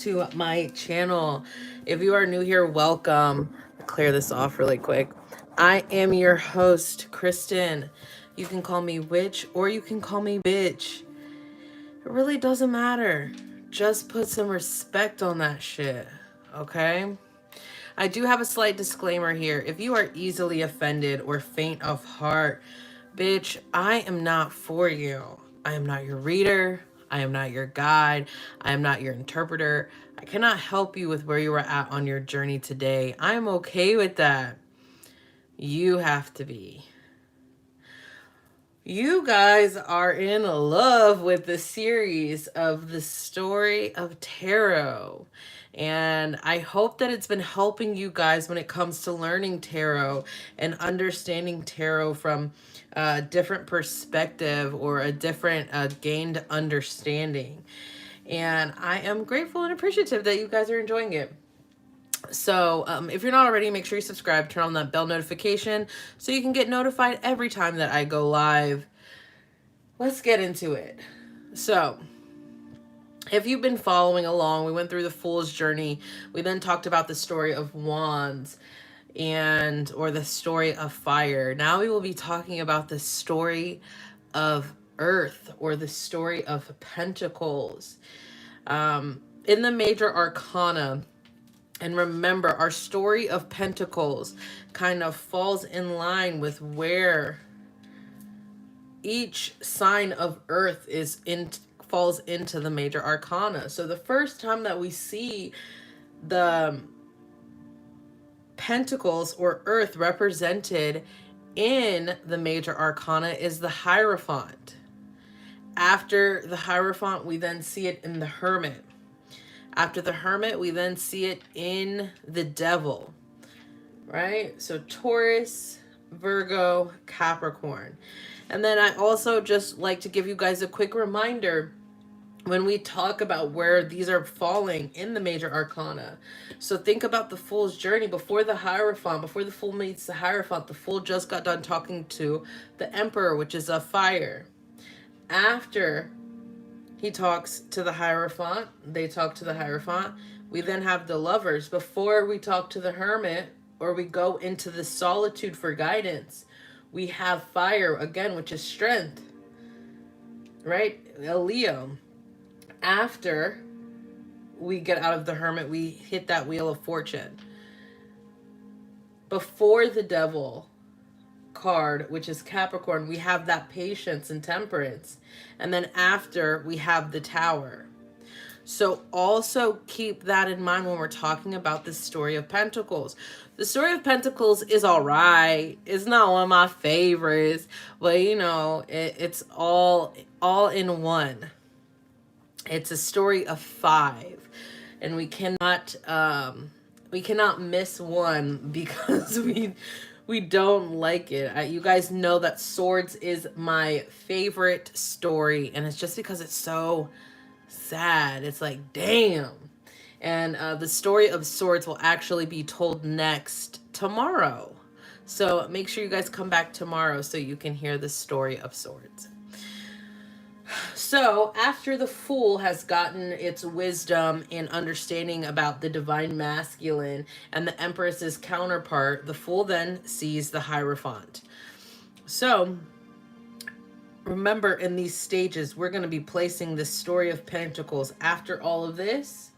to my channel. If you are new here, welcome. Clear this off really quick. I am your host, Kristen. You can call me witch or you can call me bitch. It really doesn't matter. Just put some respect on that shit, okay? I do have a slight disclaimer here. If you are easily offended or faint of heart, bitch, I am not for you. I am not your reader. I am not your guide. I am not your interpreter. I cannot help you with where you are at on your journey today. I'm okay with that. You have to be. You guys are in love with the series of the story of tarot. And I hope that it's been helping you guys when it comes to learning tarot and understanding tarot from a different perspective or a different gained understanding. And I am grateful and appreciative that you guys are enjoying it. So if you're not already, make sure you subscribe, turn on that bell notification so you can get notified every time that I go live. Let's get into it. So if you've been following along, we went through the Fool's Journey. We then talked about the story of Wands or the story of Fire. Now we will be talking about the story of Earth or the story of Pentacles. In the major arcana, and remember, our story of Pentacles kind of falls in line with where each sign of Earth falls into the major arcana. So the first time that we see the Pentacles or Earth represented in the major arcana is the Hierophant. After the Hierophant, we then see it in the Hermit. After the Hermit, we then see it in the Devil, right? So Taurus, Virgo, Capricorn. And then I also just like to give you guys a quick reminder when we talk about where these are falling in the major arcana. So think about the Fool's Journey. Before the Hierophant, before the Fool meets the Hierophant, the Fool just got done talking to the Emperor, which is a fire. After he talks to the Hierophant, they talk to the Hierophant. We then have the Lovers. Before we talk to the Hermit or we go into the solitude for guidance, we have Fire again, which is strength, right? A Leo. After we get out of the Hermit, we hit that Wheel of Fortune. Before the Devil card, which is Capricorn, we have that Patience and Temperance. And then after, we have the Tower. So also keep that in mind when we're talking about the story of Pentacles. The story of Pentacles is all right. It's not one of my favorites, but you know, it's all in one. It's a story of 5, and we cannot miss one because we don't like it. You guys know that Swords is my favorite story, and it's just because it's so sad. It's like, damn. And the story of Swords will actually be told next tomorrow. So make sure you guys come back tomorrow so you can hear the story of Swords. So after the Fool has gotten its wisdom and understanding about the divine masculine and the Empress's counterpart, the Fool then sees the Hierophant. So remember, in these stages, we're going to be placing the story of Pentacles after all of this.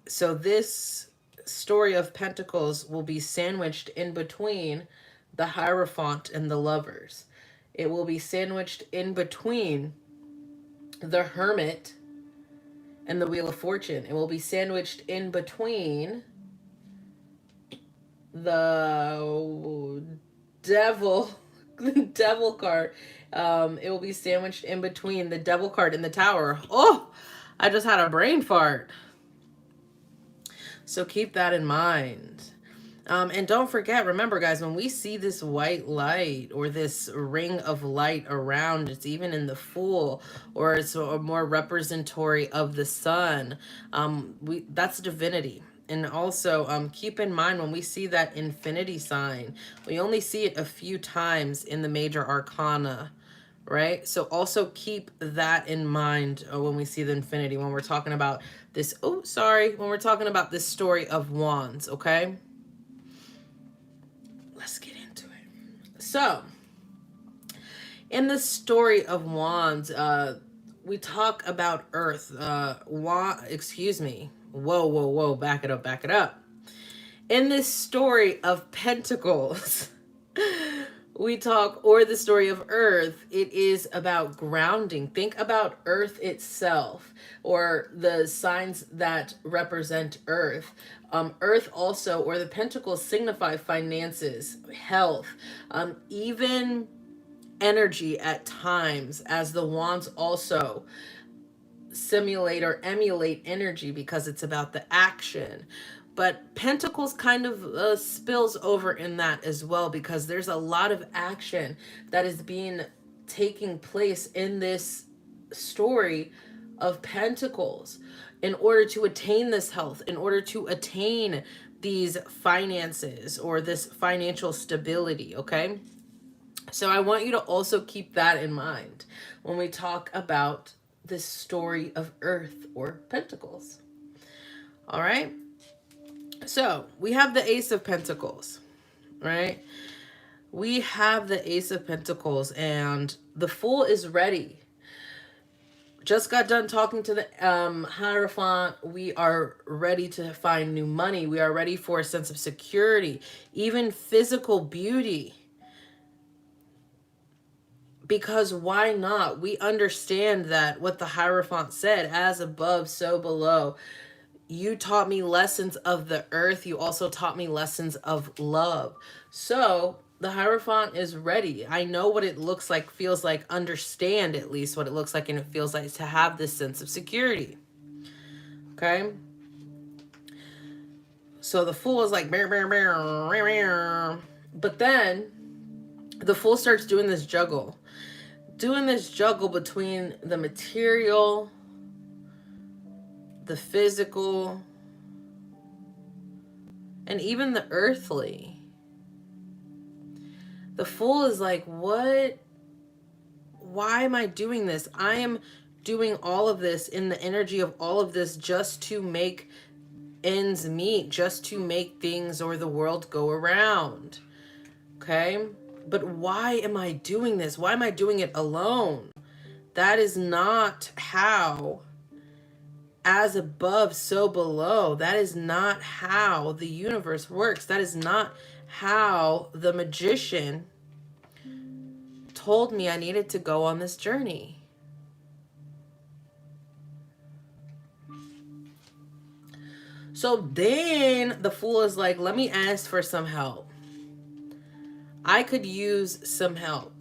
So this story of Pentacles will be sandwiched in between the Hierophant and the Lovers. It will be sandwiched in between the Hermit and the Wheel of Fortune. It will be sandwiched in between the Devil, the Devil card. It will be sandwiched in between the Devil card and the Tower. Oh, I just had a brain fart. So keep that in mind. And don't forget, remember guys, when we see this white light or this ring of light around, it's even in the Fool, or it's a more representatory of the sun, that's divinity. And also keep in mind, when we see that infinity sign, we only see it a few times in the major arcana, right? So also keep that in mind when we see the infinity, when we're talking about this, when we're talking about this story of wands, okay? Let's get into it. So, in the story of wands, we talk about earth. Excuse me. Whoa. Back it up. In this story of pentacles, we talk, or the story of earth, it is about grounding. Think about earth itself, or the signs that represent earth. Earth also, or the pentacles, signify finances, health, even energy at times, as the wands also simulate or emulate energy because it's about the action. But Pentacles kind of spills over in that as well, because there's a lot of action that is being taking place in this story of Pentacles in order to attain this health, in order to attain these finances or this financial stability, okay? So I want you to also keep that in mind when we talk about this story of Earth or Pentacles. All right. So we have the Ace of Pentacles, right? We have the Ace of Pentacles, and the Fool is ready. Just got done talking to the Hierophant. We are ready to find new money. We are ready for a sense of security, even physical beauty. Because why not? We understand that what the Hierophant said, as above, so below. You taught me lessons of the earth. You also taught me lessons of love. So the Hierophant is ready. I know what it looks like, feels like, understand at least what it looks like and it feels like to have this sense of security. Okay? So the Fool is like, bear, bear, bear. But then the Fool starts doing this juggle. Doing this juggle between the material, the physical, and even the earthly. The Fool is like, what? Why am I doing this? I am doing all of this in the energy of all of this just to make ends meet, just to make things or the world go around. Okay? But why am I doing this? Why am I doing it alone? That is not how, as above, so below. That is not how the universe works. That is not how the magician told me I needed to go on this journey. So then the Fool is like, let me ask for some help. I could use some help.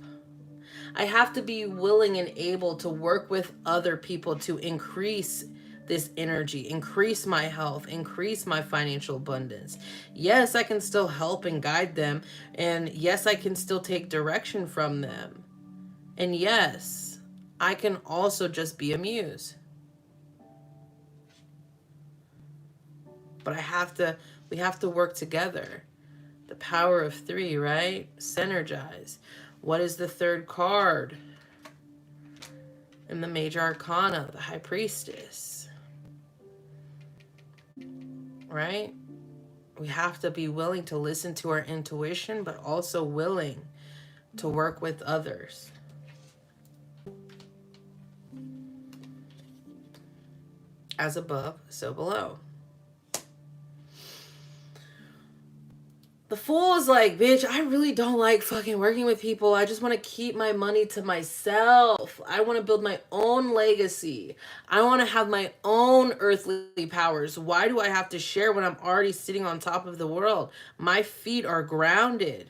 I have to be willing and able to work with other people to increase this energy, increase my health, increase my financial abundance. Yes, I can still help and guide them. And yes, I can still take direction from them. And yes, I can also just be a muse. But we have to work together. The power of three, right? Synergize. What is the third card in the major arcana? The High Priestess. Right? We have to be willing to listen to our intuition, but also willing to work with others. As above, so below. The Fool is like, bitch, I really don't like fucking working with people. I just want to keep my money to myself. I want to build my own legacy. I want to have my own earthly powers. Why do I have to share when I'm already sitting on top of the world? My feet are grounded.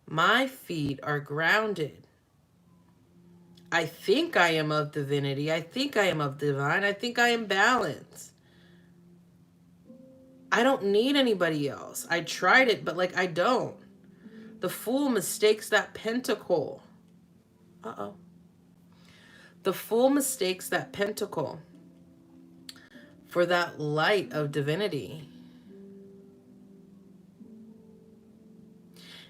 My feet are grounded. I think I am of divinity. I think I am of divine. I think I am balanced. I don't need anybody else. I tried it, but like I don't. The Fool mistakes that pentacle. Uh-oh. The Fool mistakes that pentacle for that light of divinity.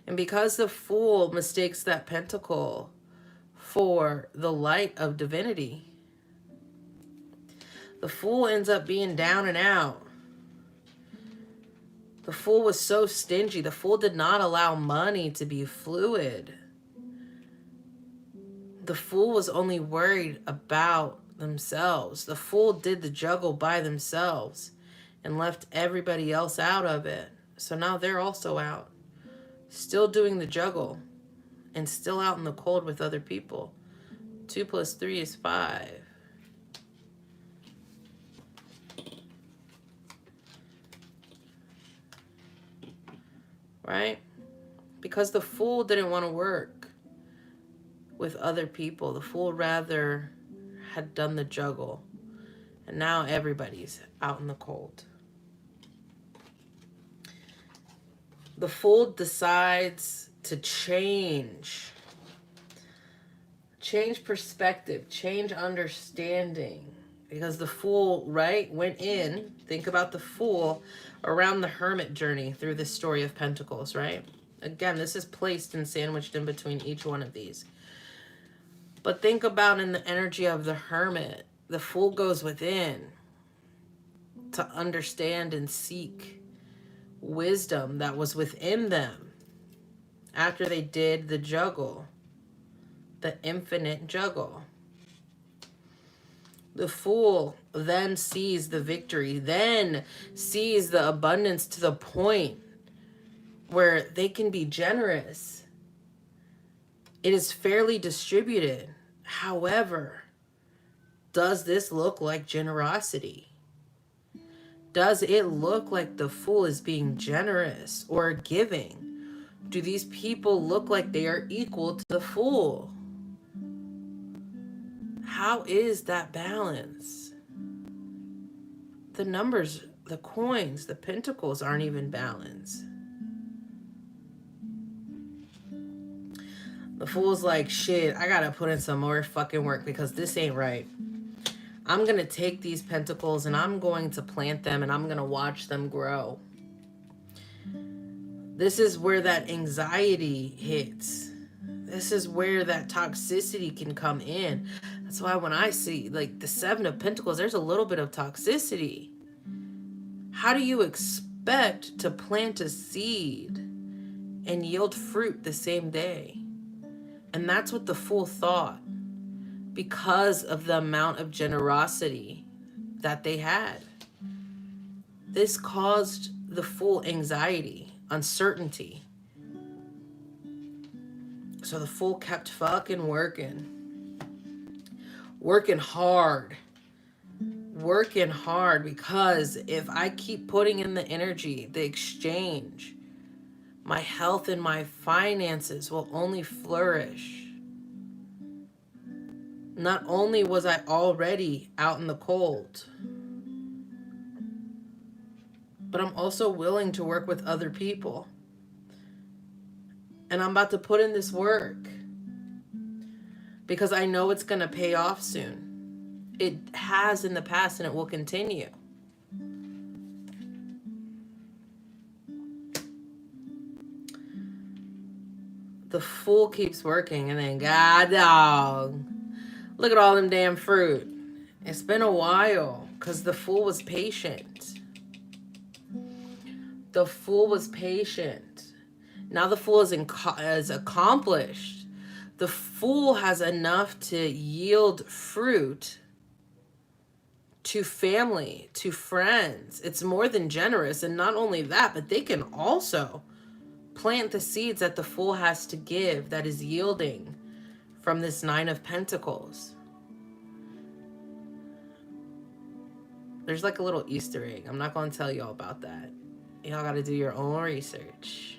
And because the Fool mistakes that pentacle for the light of divinity, the Fool ends up being down and out. The Fool was so stingy. The Fool did not allow money to be fluid. The Fool was only worried about themselves. The Fool did the juggle by themselves and left everybody else out of it. So now they're also out, still doing the juggle and still out in the cold with other people. 2 + 3 is 5. Right? Because the Fool didn't want to work with other people. The Fool rather had done the juggle. And now everybody's out in the cold. The Fool decides to change perspective, change understanding. Because the Fool, right, went in, think about the Fool, around the Hermit journey through this story of Pentacles, right? Again, this is placed and sandwiched in between each one of these. But think about in the energy of the Hermit, the Fool goes within to understand and seek wisdom that was within them after they did the juggle, the infinite juggle. The Fool then sees the victory, then sees the abundance to the point where they can be generous. It is fairly distributed. However, does this look like generosity? Does it look like the Fool is being generous or giving? Do these people look like they are equal to the Fool? How is that balance? The numbers, the coins, the pentacles aren't even balanced. The Fool's like, shit, I gotta put in some more fucking work because this ain't right. I'm gonna take these pentacles and I'm going to plant them and I'm gonna watch them grow. This is where that anxiety hits. This is where that toxicity can come in. That's why when I see like the 7 of Pentacles, there's a little bit of toxicity. How do you expect to plant a seed and yield fruit the same day? And that's what the Fool thought because of the amount of generosity that they had. This caused the Fool anxiety, uncertainty. So the Fool kept fucking working hard. Working hard because if I keep putting in the energy, the exchange, my health and my finances will only flourish. Not only was I already out in the cold, but I'm also willing to work with other people. And I'm about to put in this work because I know it's going to pay off soon. It has in the past and it will continue. The Fool keeps working and then, God dog, look at all them damn fruit. It's been a while because the Fool was patient. The Fool was patient. Now the Fool is accomplished. The Fool has enough to yield fruit to family, to friends. It's more than generous. And not only that, but they can also plant the seeds that the Fool has to give that is yielding from this 9 of Pentacles. There's like a little Easter egg. I'm not going to tell y'all about that. Y'all got to do your own research.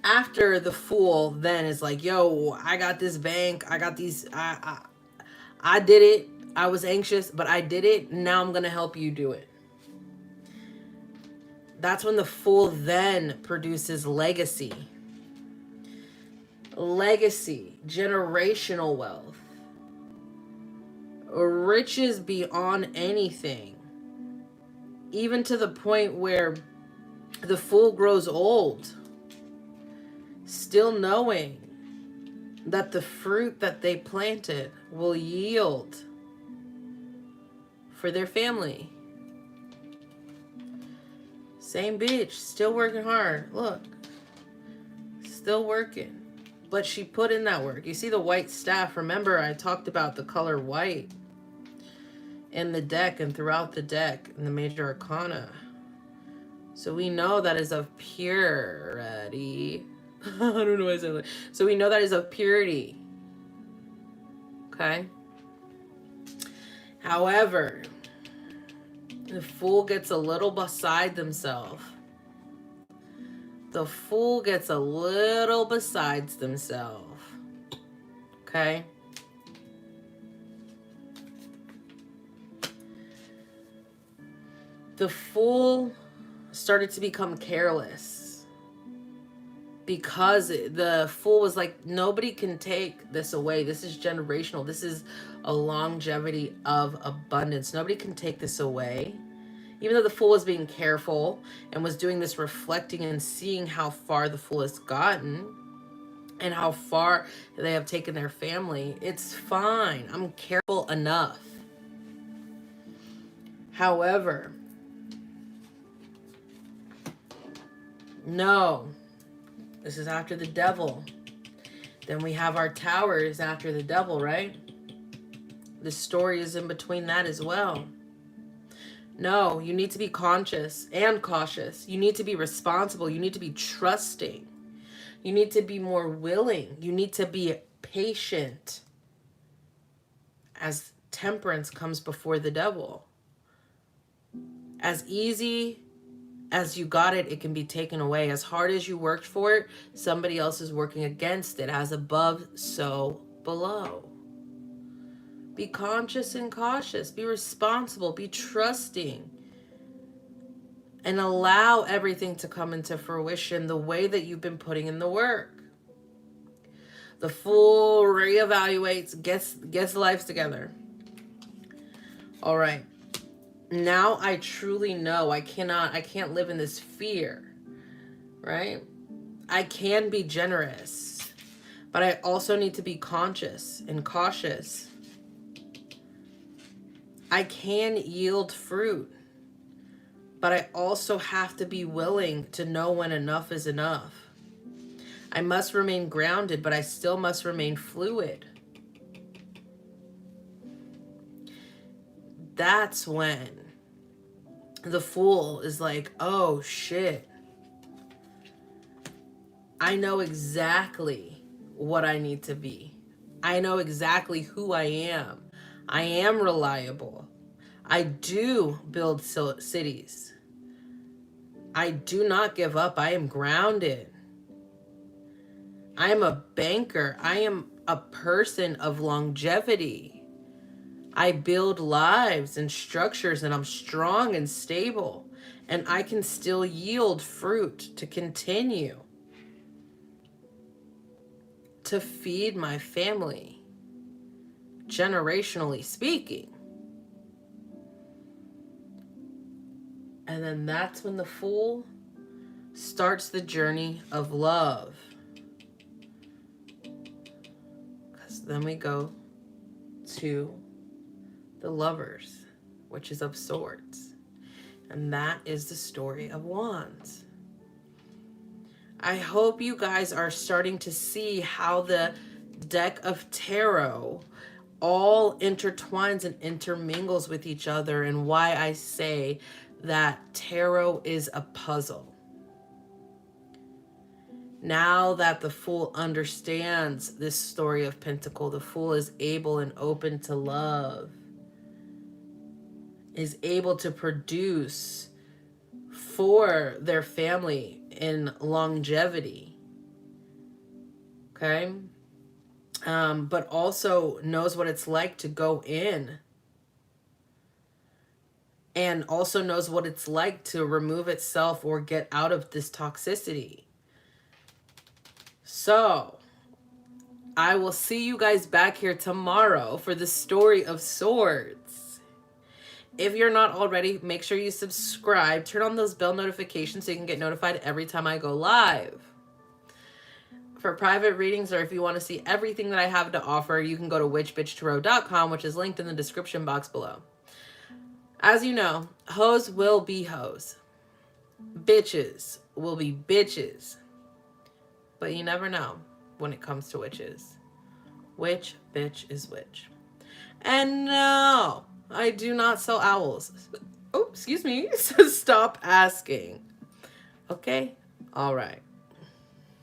After the Fool then is like, yo, I got this bank. I got these. I did it. I was anxious, but I did it. Now I'm going to help you do it. That's when the Fool then produces legacy. Legacy, generational wealth, riches beyond anything. Even to the point where The Fool grows old, still knowing that the fruit that they planted will yield for their family. Same bitch, still working hard. Look, still working. But she put in that work. You see the white staff. Remember, I talked about the color white in the deck and throughout the deck in the major arcana. So we know that is of purity. I don't know why I said that. So we know that is of purity. Okay? However, the Fool gets a little beside themselves. The Fool gets a little besides themselves. Okay? The Fool started to become careless because the Fool was like, nobody can take this away. This is generational. This is a longevity of abundance. Nobody can take this away. Even though the Fool was being careful and was doing this reflecting and seeing how far the Fool has gotten and how far they have taken their family, it's fine. I'm careful enough. However, no, this is after the Devil. Then we have our Towers after the Devil, right? The story is in between that as well. No, you need to be conscious and cautious. You need to be responsible. You need to be trusting. You need to be more willing. You need to be patient, as temperance comes before the Devil. As easy as you got it, it can be taken away. As hard as you worked for it, somebody else is working against it. As above, so below. Be conscious and cautious. Be responsible. Be trusting. And allow everything to come into fruition the way that you've been putting in the work. The Fool reevaluates, gets life together. All right. Now I truly know I can't live in this fear, right? I can be generous, but I also need to be conscious and cautious. I can yield fruit, but I also have to be willing to know when enough is enough. I must remain grounded, but I still must remain fluid. That's when the Fool is like, oh shit. I know exactly what I need to be. I know exactly who I am. I am reliable. I do build cities. I do not give up. I am grounded. I am a banker. I am a person of longevity. I build lives and structures, and I'm strong and stable, and I can still yield fruit to continue to feed my family, generationally speaking. And then that's when the Fool starts the journey of love. Because then we go to the Lovers, which is of Swords. And that is the story of Wands. I hope you guys are starting to see how the deck of tarot all intertwines and intermingles with each other, and why I say that tarot is a puzzle. Now that the Fool understands this story of Pentacle, the Fool is able and open to love, is able to produce for their family in longevity. Okay? But also knows what it's like to go in, and also knows what it's like to remove itself or get out of this toxicity. So, I will see you guys back here tomorrow for the story of Swords. If you're not already, make sure you subscribe. Turn on those bell notifications so you can get notified every time I go live. For private readings, or if you want to see everything that I have to offer, you can go to witchbitchtarot.com, which is linked in the description box below. As you know, hoes will be hoes. Bitches will be bitches. But you never know when it comes to witches. Which bitch is which? And no, I do not sell owls. Oh, excuse me. So stop asking. Okay? All right.